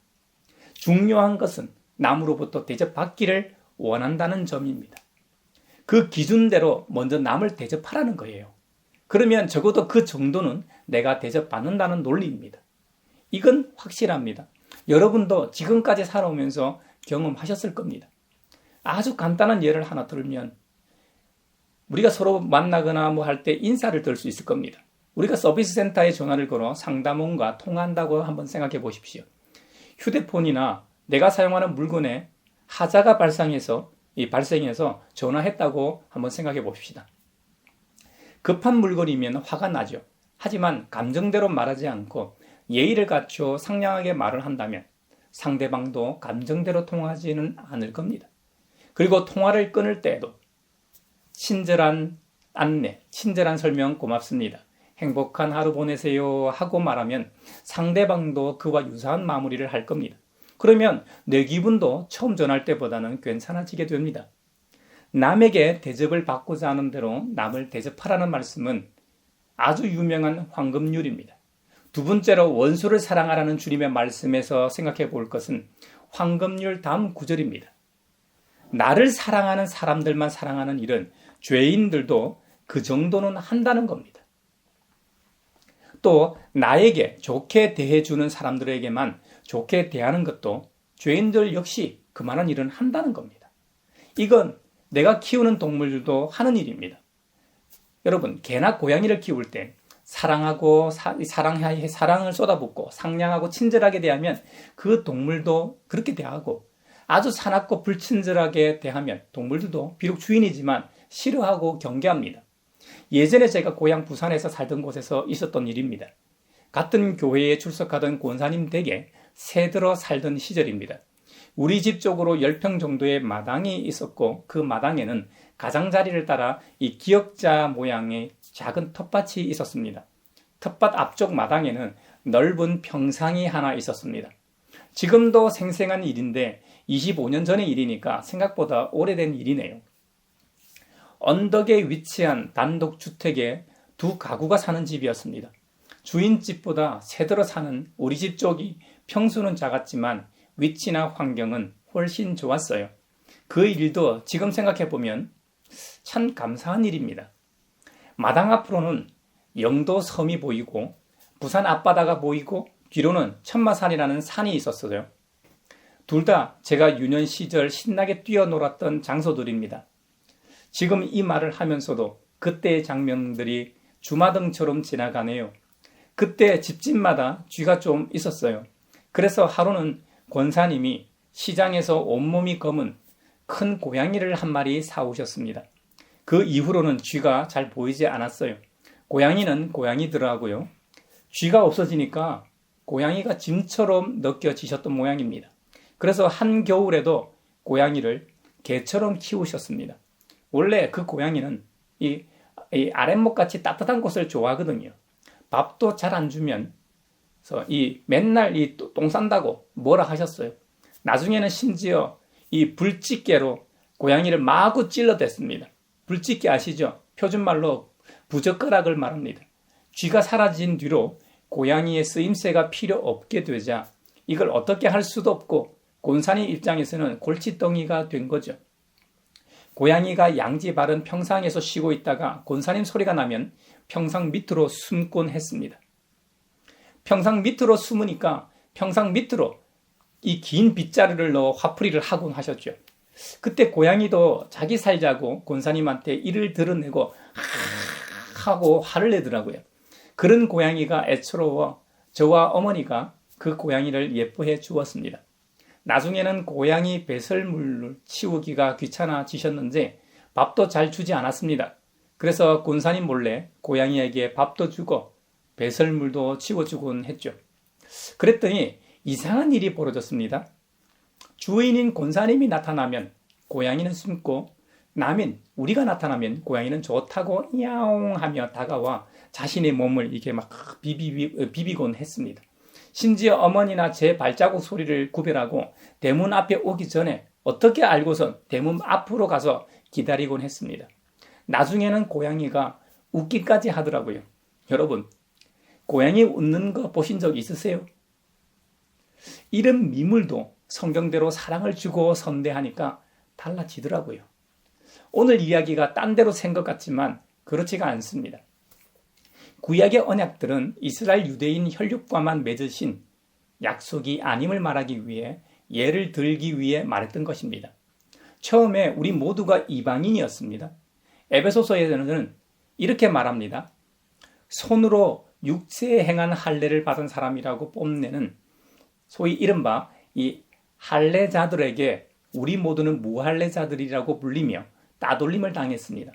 중요한 것은 남으로부터 대접받기를 원한다는 점입니다. 그 기준대로 먼저 남을 대접하라는 거예요. 그러면 적어도 그 정도는 내가 대접받는다는 논리입니다. 이건 확실합니다. 여러분도 지금까지 살아오면서 경험하셨을 겁니다. 아주 간단한 예를 하나 들면 우리가 서로 만나거나 뭐 할 때 인사를 들 수 있을 겁니다. 우리가 서비스 센터에 전화를 걸어 상담원과 통화한다고 한번 생각해 보십시오. 휴대폰이나 내가 사용하는 물건에 하자가 발생해서 전화했다고 한번 생각해 봅시다. 급한 물건이면 화가 나죠. 하지만 감정대로 말하지 않고 예의를 갖춰 상냥하게 말을 한다면 상대방도 감정대로 통하지는 않을 겁니다. 그리고 통화를 끊을 때에도 친절한 안내, 친절한 설명 고맙습니다. 행복한 하루 보내세요 하고 말하면 상대방도 그와 유사한 마무리를 할 겁니다. 그러면 내 기분도 처음 전할 때보다는 괜찮아지게 됩니다. 남에게 대접을 받고자 하는 대로 남을 대접하라는 말씀은 아주 유명한 황금률입니다. 두 번째로 원수를 사랑하라는 주님의 말씀에서 생각해 볼 것은 황금률 다음 구절입니다. 나를 사랑하는 사람들만 사랑하는 일은 죄인들도 그 정도는 한다는 겁니다. 또 나에게 좋게 대해주는 사람들에게만 좋게 대하는 것도 죄인들 역시 그만한 일은 한다는 겁니다. 이건 내가 키우는 동물들도 하는 일입니다. 여러분, 개나 고양이를 키울 때 사랑하고 사랑을 쏟아붓고 상냥하고 친절하게 대하면 그 동물도 그렇게 대하고 아주 사납고 불친절하게 대하면 동물들도 비록 주인이지만 싫어하고 경계합니다. 예전에 제가 고향 부산에서 살던 곳에서 있었던 일입니다. 같은 교회에 출석하던 권사님 댁에 새들어 살던 시절입니다. 우리 집 쪽으로 10평 정도의 마당이 있었고 그 마당에는 가장자리를 따라 이 기역자 모양의 작은 텃밭이 있었습니다. 텃밭 앞쪽 마당에는 넓은 평상이 하나 있었습니다. 지금도 생생한 일인데 25년 전의 일이니까 생각보다 오래된 일이네요. 언덕에 위치한 단독주택에 두 가구가 사는 집이었습니다. 주인집보다 새들어 사는 우리 집 쪽이 평수는 작았지만 위치나 환경은 훨씬 좋았어요. 그 일도 지금 생각해보면 참 감사한 일입니다. 마당 앞으로는 영도 섬이 보이고 부산 앞바다가 보이고 뒤로는 천마산이라는 산이 있었어요. 둘 다 제가 유년 시절 신나게 뛰어놀았던 장소들입니다. 지금 이 말을 하면서도 그때의 장면들이 주마등처럼 지나가네요. 그때 집집마다 쥐가 좀 있었어요. 그래서 하루는 권사님이 시장에서 온몸이 검은 큰 고양이를 한 마리 사오셨습니다. 그 이후로는 쥐가 잘 보이지 않았어요. 고양이는 고양이더라고요. 쥐가 없어지니까 고양이가 짐처럼 느껴지셨던 모양입니다. 그래서 한겨울에도 고양이를 개처럼 키우셨습니다. 원래 그 고양이는 이 아랫목같이 따뜻한 곳을 좋아하거든요. 밥도 잘 안 주면 맨날 똥 싼다고 뭐라 하셨어요. 나중에는 심지어 이 불집게로 고양이를 마구 찔러댔습니다. 불집게 아시죠? 표준말로 부젓가락을 말합니다. 쥐가 사라진 뒤로 고양이의 쓰임새가 필요 없게 되자 이걸 어떻게 할 수도 없고 권사님 입장에서는 골칫덩이가 된 거죠. 고양이가 양지 바른 평상에서 쉬고 있다가 권사님 소리가 나면 평상 밑으로 숨곤 했습니다. 평상 밑으로 숨으니까 평상 밑으로 이 긴 빗자루를 넣어 화풀이를 하곤 하셨죠. 그때 고양이도 자기 살자고 권사님한테 이를 드러내고 하고 화를 내더라고요. 그런 고양이가 애처로워 저와 어머니가 그 고양이를 예뻐해 주었습니다. 나중에는 고양이 배설물을 치우기가 귀찮아지셨는지 밥도 잘 주지 않았습니다. 그래서 권사님 몰래 고양이에게 밥도 주고 배설물도 치워주곤 했죠. 그랬더니 이상한 일이 벌어졌습니다. 주인인 권사님이 나타나면 고양이는 숨고 남인 우리가 나타나면 고양이는 좋다고 야옹 하며 다가와 자신의 몸을 이렇게 막 비비곤 했습니다. 심지어 어머니나 제 발자국 소리를 구별하고 대문 앞에 오기 전에 어떻게 알고선 대문 앞으로 가서 기다리곤 했습니다. 나중에는 고양이가 웃기까지 하더라고요. 여러분, 고양이 웃는 거 보신 적 있으세요? 이런 미물도 성경대로 사랑을 주고 선대하니까 달라지더라고요. 오늘 이야기가 딴 데로 샌 것 같지만 그렇지가 않습니다. 구약의 언약들은 이스라엘 유대인 혈육과만 맺으신 약속이 아님을 말하기 위해 예를 들기 위해 말했던 것입니다. 처음에 우리 모두가 이방인이었습니다. 에베소서에서는 이렇게 말합니다. 손으로 육체에 행한 할례를 받은 사람이라고 뽐내는 소위 이른바 이 할례자들에게 우리 모두는 무할례자들이라고 불리며 따돌림을 당했습니다.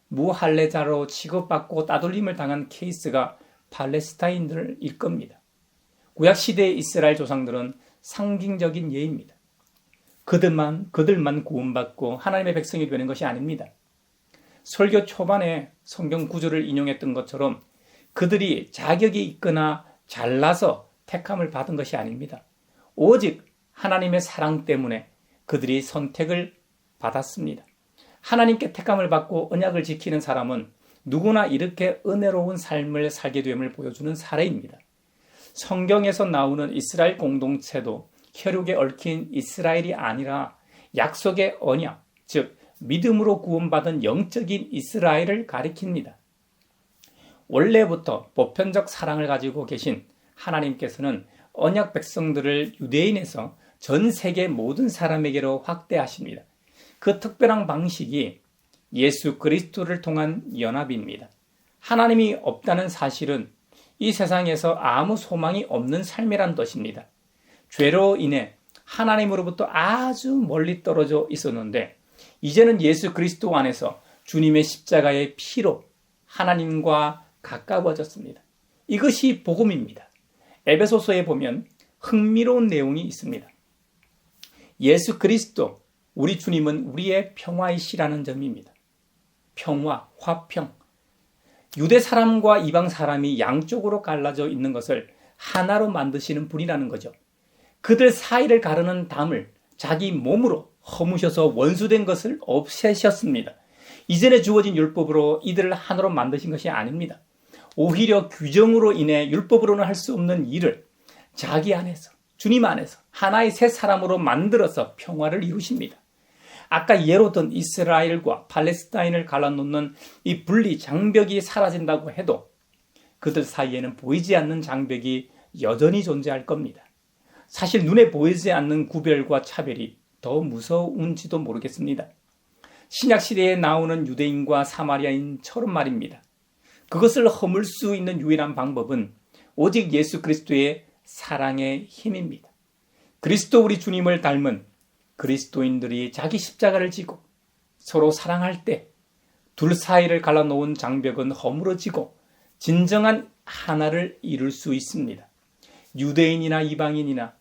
무할례자로 취급받고 따돌림을 당한 케이스가 팔레스타인들일 겁니다. 구약시대의 이스라엘 조상들은 상징적인 예입니다. 그들만 구원받고 하나님의 백성이 되는 것이 아닙니다. 설교 초반에 성경 구절을 인용했던 것처럼 그들이 자격이 있거나 잘나서 택함을 받은 것이 아닙니다. 오직 하나님의 사랑 때문에 그들이 선택을 받았습니다. 하나님께 택함을 받고 언약을 지키는 사람은 누구나 이렇게 은혜로운 삶을 살게 됨을 보여주는 사례입니다. 성경에서 나오는 이스라엘 공동체도 혈육에 얽힌 이스라엘이 아니라 약속의 언약, 즉 믿음으로 구원받은 영적인 이스라엘을 가리킵니다. 원래부터 보편적 사랑을 가지고 계신 하나님께서는 언약 백성들을 유대인에서 전 세계 모든 사람에게로 확대하십니다. 그 특별한 방식이 예수 그리스도를 통한 연합입니다. 하나님이 없다는 사실은 이 세상에서 아무 소망이 없는 삶이란 뜻입니다. 죄로 인해 하나님으로부터 아주 멀리 떨어져 있었는데 이제는 예수 그리스도 안에서 주님의 십자가의 피로 하나님과 가까워졌습니다. 이것이 복음입니다. 에베소서에 보면 흥미로운 내용이 있습니다. 예수 그리스도, 우리 주님은 우리의 평화이시라는 점입니다. 평화, 화평. 유대 사람과 이방 사람이 양쪽으로 갈라져 있는 것을 하나로 만드시는 분이라는 거죠. 그들 사이를 가르는 담을 자기 몸으로 허무셔서 원수된 것을 없애셨습니다. 이전에 주어진 율법으로 이들을 하나로 만드신 것이 아닙니다. 오히려 규정으로 인해 율법으로는 할 수 없는 일을 자기 안에서, 주님 안에서 하나의 새 사람으로 만들어서 평화를 이루십니다. 아까 예로 든 이스라엘과 팔레스타인을 갈라놓는 이 분리 장벽이 사라진다고 해도 그들 사이에는 보이지 않는 장벽이 여전히 존재할 겁니다. 사실 눈에 보이지 않는 구별과 차별이 더 무서운지도 모르겠습니다. 신약시대에 나오는 유대인과 사마리아인처럼 말입니다. 그것을 허물 수 있는 유일한 방법은 오직 예수 그리스도의 사랑의 힘입니다. 그리스도 우리 주님을 닮은 그리스도인들이 자기 십자가를 지고 서로 사랑할 때 둘 사이를 갈라놓은 장벽은 허물어지고 진정한 하나를 이룰 수 있습니다. 유대인이나 이방인이나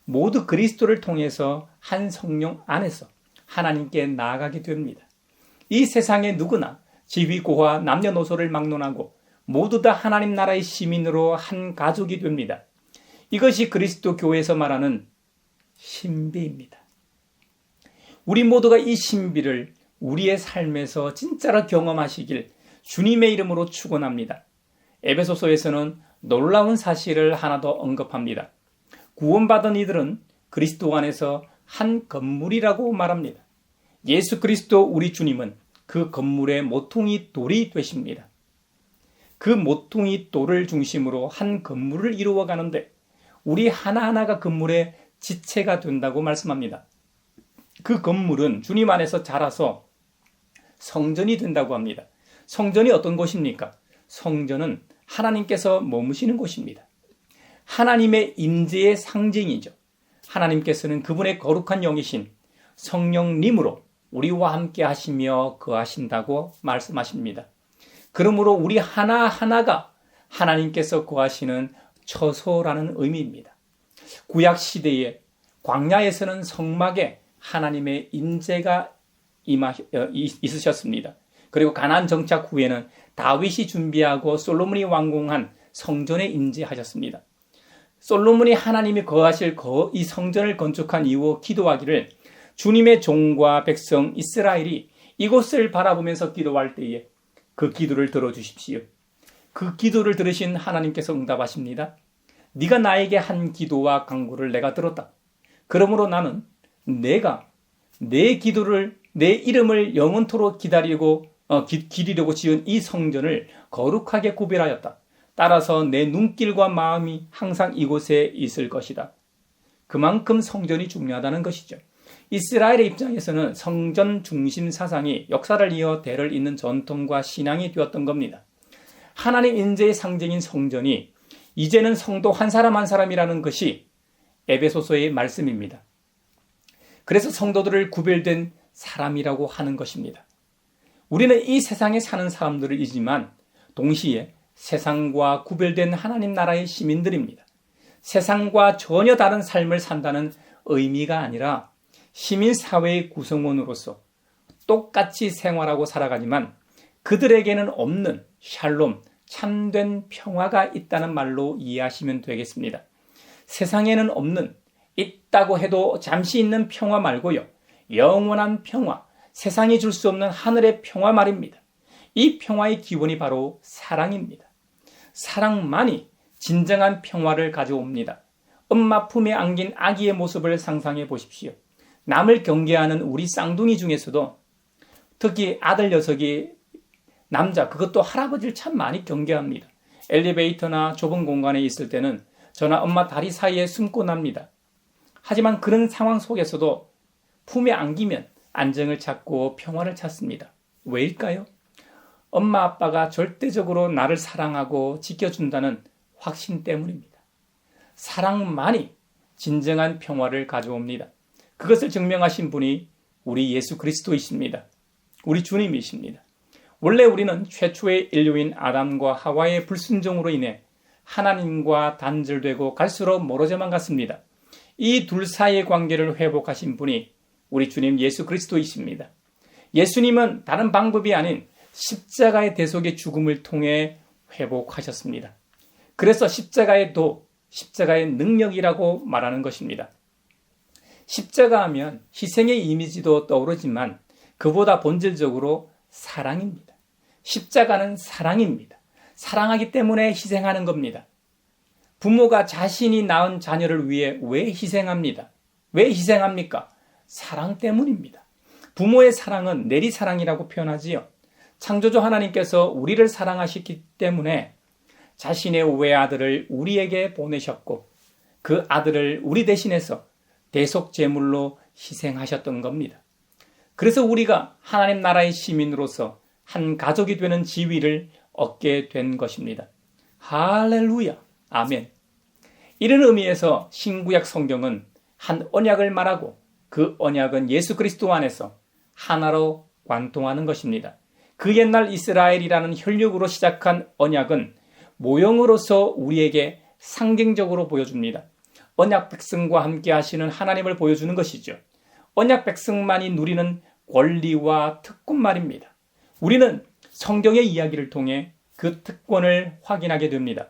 모두 그리스도를 통해서 한 성령 안에서 하나님께 나아가게 됩니다. 이 세상의 누구나 지위고하 남녀노소를 막론하고 모두 다 하나님 나라의 시민으로 한 가족이 됩니다. 이것이 그리스도 교회에서 말하는 신비입니다. 우리 모두가 이 신비를 우리의 삶에서 진짜로 경험하시길 주님의 이름으로 축원합니다. 에베소서에서는 놀라운 사실을 하나 더 언급합니다. 구원받은 이들은 그리스도 안에서 한 건물이라고 말합니다. 예수 그리스도 우리 주님은 그 건물의 모퉁이 돌이 되십니다. 그 모퉁이 돌을 중심으로 한 건물을 이루어 가는데 우리 하나하나가 건물의 지체가 된다고 말씀합니다. 그 건물은 주님 안에서 자라서 성전이 된다고 합니다. 성전이 어떤 곳입니까? 성전은 하나님께서 머무시는 곳입니다. 하나님의 임재의 상징이죠. 하나님께서는 그분의 거룩한 영이신 성령님으로 우리와 함께 하시며 거하신다고 말씀하십니다. 그러므로 우리 하나하나가 하나님께서 거하시는 처소라는 의미입니다. 구약 시대에 광야에서는 성막에 하나님의 임재가 있으셨습니다. 그리고 가나안 정착 후에는 다윗이 준비하고 솔로몬이 완공한 성전에 임재하셨습니다. 솔로몬이 하나님이 거하실 이 성전을 건축한 이후 기도하기를 주님의 종과 백성 이스라엘이 이곳을 바라보면서 기도할 때에 그 기도를 들어주십시오. 그 기도를 들으신 하나님께서 응답하십니다. 네가 나에게 한 기도와 간구를 내가 들었다. 그러므로 나는 내가 내 기도를, 내 이름을 영원토록 기리려고 지은 이 성전을 거룩하게 구별하였다. 따라서 내 눈길과 마음이 항상 이곳에 있을 것이다. 그만큼 성전이 중요하다는 것이죠. 이스라엘의 입장에서는 성전 중심 사상이 역사를 이어 대를 잇는 전통과 신앙이 되었던 겁니다. 하나님 인재의 상징인 성전이 이제는 성도 한 사람 한 사람이라는 것이 에베소서의 말씀입니다. 그래서 성도들을 구별된 사람이라고 하는 것입니다. 우리는 이 세상에 사는 사람들이지만 동시에 세상과 구별된 하나님 나라의 시민들입니다. 세상과 전혀 다른 삶을 산다는 의미가 아니라 시민사회의 구성원으로서 똑같이 생활하고 살아가지만 그들에게는 없는 샬롬, 참된 평화가 있다는 말로 이해하시면 되겠습니다. 세상에는 없는, 있다고 해도 잠시 있는 평화 말고요. 영원한 평화, 세상이 줄 수 없는 하늘의 평화 말입니다. 이 평화의 기본이 바로 사랑입니다. 사랑만이 진정한 평화를 가져옵니다. 엄마 품에 안긴 아기의 모습을 상상해 보십시오. 남을 경계하는 우리 쌍둥이 중에서도 특히 아들 녀석이 남자, 그것도 할아버지를 참 많이 경계합니다. 엘리베이터나 좁은 공간에 있을 때는 저나 엄마 다리 사이에 숨고 납니다. 하지만 그런 상황 속에서도 품에 안기면 안정을 찾고 평화를 찾습니다. 왜일까요? 엄마 아빠가 절대적으로 나를 사랑하고 지켜준다는 확신 때문입니다. 사랑만이 진정한 평화를 가져옵니다. 그것을 증명하신 분이 우리 예수 그리스도이십니다. 우리 주님이십니다. 원래 우리는 최초의 인류인 아담과 하와의 불순종으로 인해 하나님과 단절되고 갈수록 멀어져만 갔습니다. 이 둘 사이의 관계를 회복하신 분이 우리 주님 예수 그리스도이십니다. 예수님은 다른 방법이 아닌 십자가의 대속의 죽음을 통해 회복하셨습니다. 그래서 십자가의 도, 십자가의 능력이라고 말하는 것입니다. 십자가 하면 희생의 이미지도 떠오르지만 그보다 본질적으로 사랑입니다. 십자가는 사랑입니다. 사랑하기 때문에 희생하는 겁니다. 부모가 자신이 낳은 자녀를 위해 왜 희생합니다? 왜 희생합니까? 사랑 때문입니다. 부모의 사랑은 내리사랑이라고 표현하지요. 창조주 하나님께서 우리를 사랑하셨기 때문에 자신의 외아들을 우리에게 보내셨고 그 아들을 우리 대신해서 대속제물로 희생하셨던 겁니다. 그래서 우리가 하나님 나라의 시민으로서 한 가족이 되는 지위를 얻게 된 것입니다. 할렐루야, 아멘. 이런 의미에서 신구약 성경은 한 언약을 말하고 그 언약은 예수 그리스도 안에서 하나로 관통하는 것입니다. 그 옛날 이스라엘이라는 혈육으로 시작한 언약은 모형으로서 우리에게 상징적으로 보여줍니다. 언약 백성과 함께 하시는 하나님을 보여주는 것이죠. 언약 백성만이 누리는 권리와 특권 말입니다. 우리는 성경의 이야기를 통해 그 특권을 확인하게 됩니다.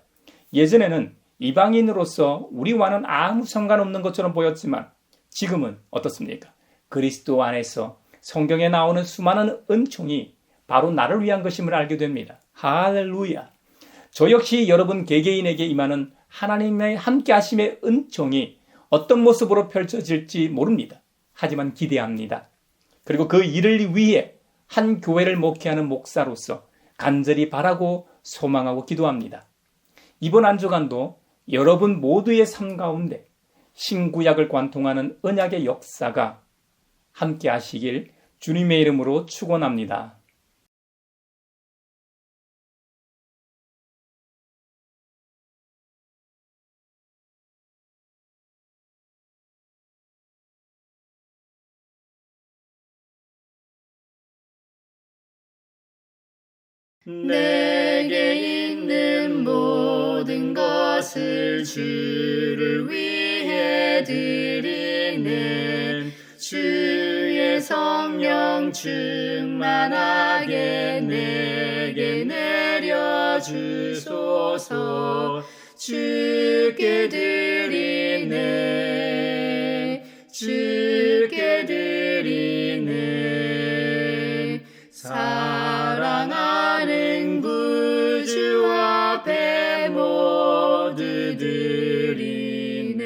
예전에는 이방인으로서 우리와는 아무 상관없는 것처럼 보였지만 지금은 어떻습니까? 그리스도 안에서 성경에 나오는 수많은 은총이 바로 나를 위한 것임을 알게 됩니다. 할렐루야. 저 역시 여러분 개개인에게 임하는 하나님의 함께 하심의 은총이 어떤 모습으로 펼쳐질지 모릅니다. 하지만 기대합니다. 그리고 그 일을 위해 한 교회를 목회하는 목사로서 간절히 바라고 소망하고 기도합니다. 이번 한 주간도 여러분 모두의 삶 가운데 신구약을 관통하는 언약의 역사가 함께 하시길 주님의 이름으로 축원합니다. 내게 있는 모든 것을 주를 위해 드리네. 주의 성령 충만하게 내게 내려주소서. 주께 드리네. 주께 드리네. 사랑하는 구주 앞에 모두 드리네.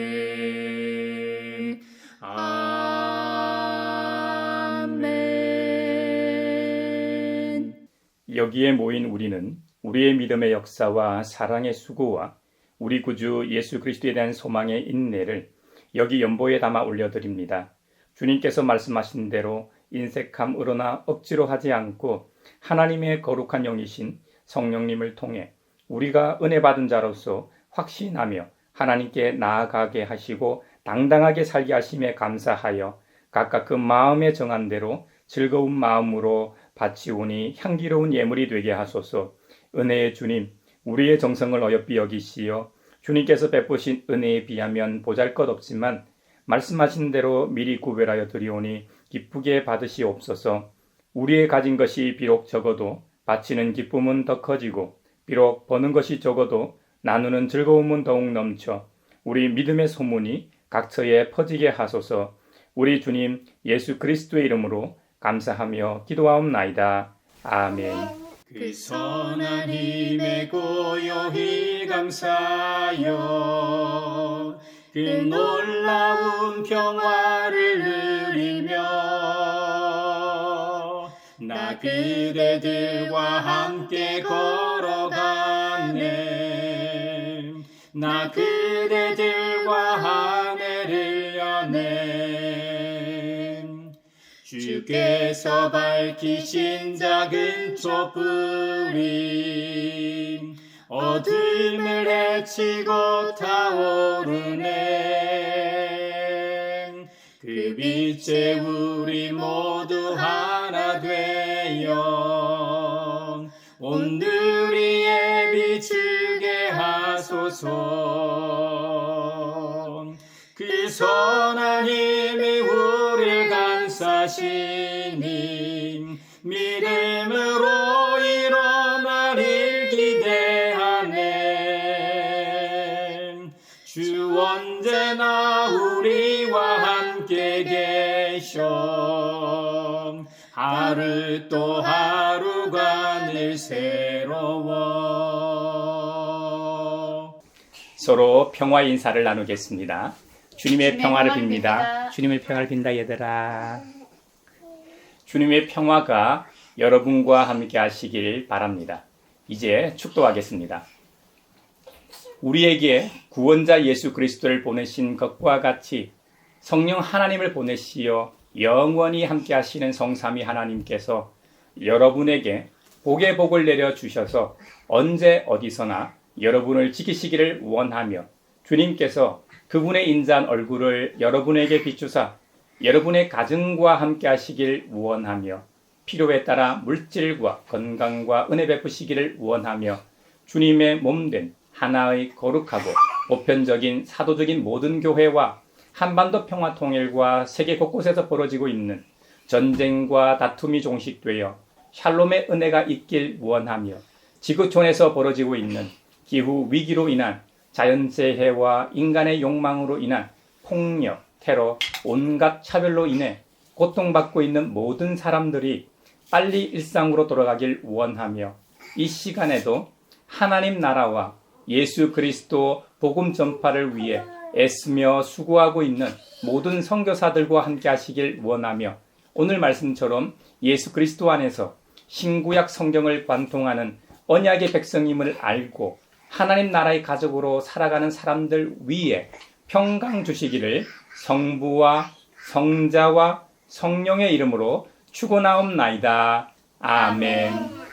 여기에 모인 우리는 우리의 믿음의 역사와 사랑의 수고와 우리 구주 예수 그리스도에 대한 소망의 인내를 여기 연보에 담아 올려드립니다. 주님께서 말씀하신 대로 인색함으로나 억지로 하지 않고 하나님의 거룩한 영이신 성령님을 통해 우리가 은혜 받은 자로서 확신하며 하나님께 나아가게 하시고 당당하게 살게 하심에 감사하여 각각 그 마음에 정한 대로 즐거운 마음으로 바치오니 향기로운 예물이 되게 하소서. 은혜의 주님, 우리의 정성을 어여삐 여기시어 주님께서 베푸신 은혜에 비하면 보잘것없지만 말씀하신 대로 미리 구별하여 드리오니 기쁘게 받으시옵소서. 우리의 가진 것이 비록 적어도 바치는 기쁨은 더 커지고 비록 버는 것이 적어도 나누는 즐거움은 더욱 넘쳐 우리 믿음의 소문이 각처에 퍼지게 하소서. 우리 주님 예수 그리스도의 이름으로 감사하며 기도하옵나이다. 아멘. 그 선한 힘에 고요히 감사하여 그 놀라운 평화를 누리며 나 그대들과 함께 걸어가네. 나 그대들과 하늘을 여네. 주께서 밝히신 작은 촛불이 어둠을 헤치고 타오르네. 그 빛에 우리 모두 하나 되어 온누리에 비추게 하소서. 그 선한 힘이 우리를 감싸시니 믿음으로 일어나길 기대하네. 주 언제나 우리와 함께 계셔 하루 또 하루가 늘 새로워. 서로 평화 인사를 나누겠습니다. 주님의 평화를 평화 빕니다. 주님의 평화를 빈다 얘들아. 주님의 평화가 여러분과 함께 하시길 바랍니다. 이제 축도하겠습니다. 우리에게 구원자 예수 그리스도를 보내신 것과 같이 성령 하나님을 보내시어 영원히 함께 하시는 성삼위 하나님께서 여러분에게 복의 복을 내려 주셔서 언제 어디서나 여러분을 지키시기를 원하며 주님께서 그분의 인자한 얼굴을 여러분에게 비추사 여러분의 가정과 함께 하시길 원하며 필요에 따라 물질과 건강과 은혜 베푸시기를 원하며 주님의 몸된 하나의 거룩하고 보편적인 사도적인 모든 교회와 한반도 평화 통일과 세계 곳곳에서 벌어지고 있는 전쟁과 다툼이 종식되어 샬롬의 은혜가 있길 원하며 지구촌에서 벌어지고 있는 기후 위기로 인한 자연재해와 인간의 욕망으로 인한 폭력, 테러, 온갖 차별로 인해 고통받고 있는 모든 사람들이 빨리 일상으로 돌아가길 원하며 이 시간에도 하나님 나라와 예수 그리스도 복음 전파를 위해 애쓰며 수고하고 있는 모든 선교사들과 함께 하시길 원하며 오늘 말씀처럼 예수 그리스도 안에서 신구약 성경을 관통하는 언약의 백성임을 알고 하나님 나라의 가족으로 살아가는 사람들 위에 평강 주시기를 성부와 성자와 성령의 이름으로 축원하옵나이다. 아멘.